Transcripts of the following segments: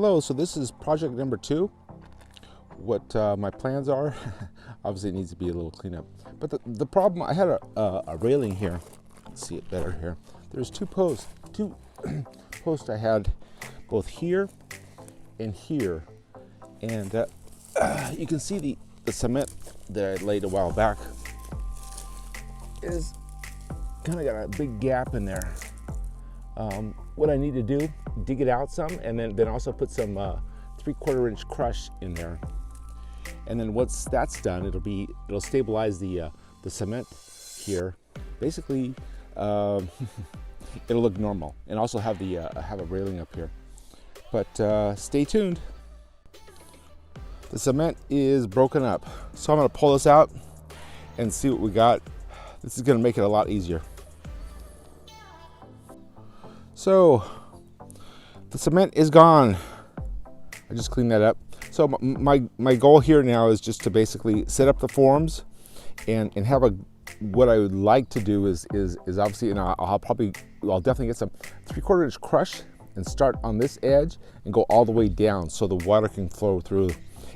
Hello, so this is project number 2. What my plans are, obviously it needs to be a little cleanup. But the problem, I had a railing here. Let's see it better here. There's two posts I had both here and here. And you can see the cement that I laid a while back is kind of got a big gap in there. What I need to do, dig it out some, and then also put some 3/4 inch crush in there. And then once that's done, it'll stabilize the cement here. Basically, it'll look normal, and also have a railing up here. But stay tuned. The cement is broken up, so I'm gonna pull this out and see what we got. This is gonna make it a lot easier. So the cement is gone. I just cleaned that up. So my goal here now is just to basically set up the forms and have what I would like to do is obviously, and I'll definitely get some 3/4 inch crush and start on this edge and go all the way down so the water can flow through,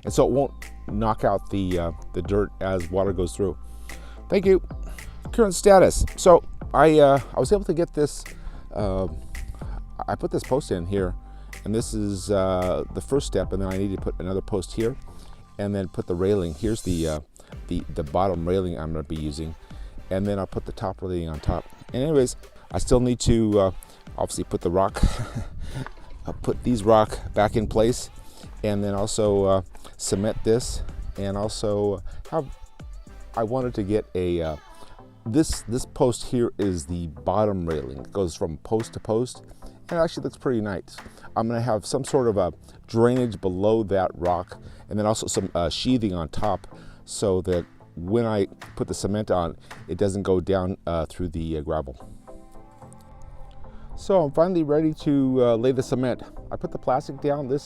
and so it won't knock out the dirt as water goes through. Thank you. Current status. So I was able to get this. I put this post in here, and this is the first step, and then I need to put another post here, and then put the railing. Here's the bottom railing I'm going to be using, and then I'll put the top railing on top. And anyways, I still need to obviously put the rock, I'll put these rock back in place, and then also cement this, and also I wanted to get a this post here is the bottom railing. It goes from post to post, and it actually looks pretty nice. I'm going to have some sort of a drainage below that rock, and then also some sheathing on top, so that when I put the cement on, it doesn't go down through the gravel. So I'm finally ready to lay the cement. I put the plastic down. The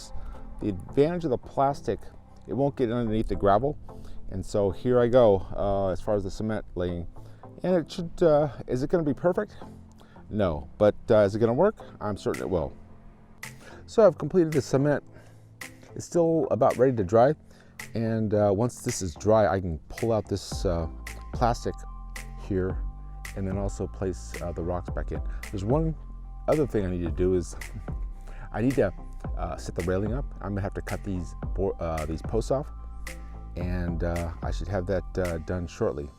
advantage of the plastic, it won't get underneath the gravel, and so here I go as far as the cement laying. And it should, is it going to be perfect? No, but is it going to work? I'm certain it will. So I've completed the cement. It's still about ready to dry, and once this is dry, I can pull out this plastic here, and then also place the rocks back in. There's one other thing I need to do is I need to set the railing up. I'm gonna have to cut these posts off, and I should have that done shortly.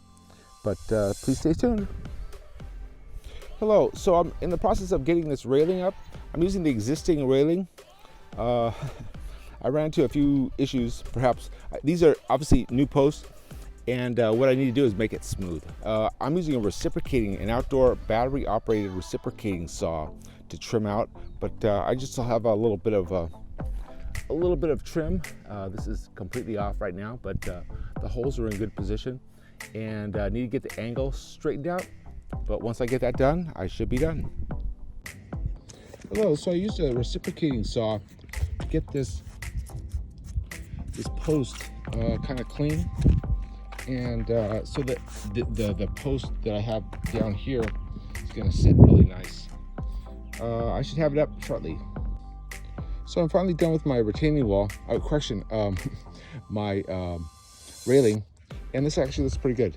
But please stay tuned. Hello, so I'm in the process of getting this railing up. I'm using the existing railing. I ran into a few issues, perhaps. These are obviously new posts, and what I need to do is make it smooth. I'm using an outdoor battery operated reciprocating saw to trim out, but I just have a little bit of trim. This is completely off right now, but the holes are in good position, and I need to get the angle straightened out. But once I get that done, I should be done. Hello, so I used a reciprocating saw to get this post kind of clean, and so that the post that I have down here is going to sit really nice. I should have it up shortly. So I'm finally done with my retaining wall. My railing, and this actually looks pretty good.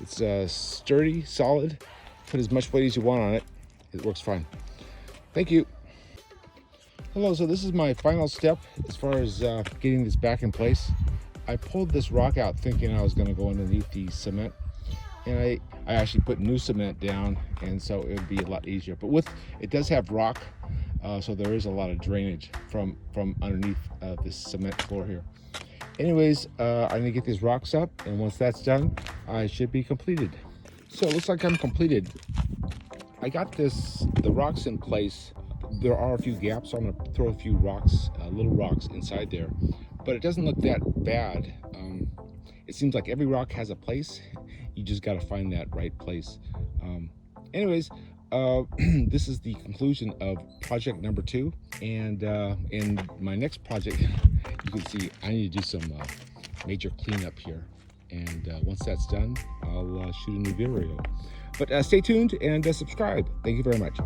It's sturdy, solid. Put as much weight as you want on it. It works fine. Thank you. Hello, so this is my final step as far as getting this back in place. I pulled this rock out thinking I was going to go underneath the cement, and I actually put new cement down, and so it would be a lot easier. But it does have rock, so there is a lot of drainage from underneath this cement floor here. Anyways, I need to get these rocks up, and once that's done, I should be completed. So it looks like I'm completed. I got the rocks in place. There are a few gaps, so I'm going to throw a few rocks, little rocks inside there, but it doesn't look that bad. It seems like every rock has a place. You just got to find that right place. Anyways, this is the conclusion of project number 2, and in my next project, you can see I need to do some major cleanup here, and once that's done, I'll shoot a new video. But stay tuned and subscribe. Thank you very much.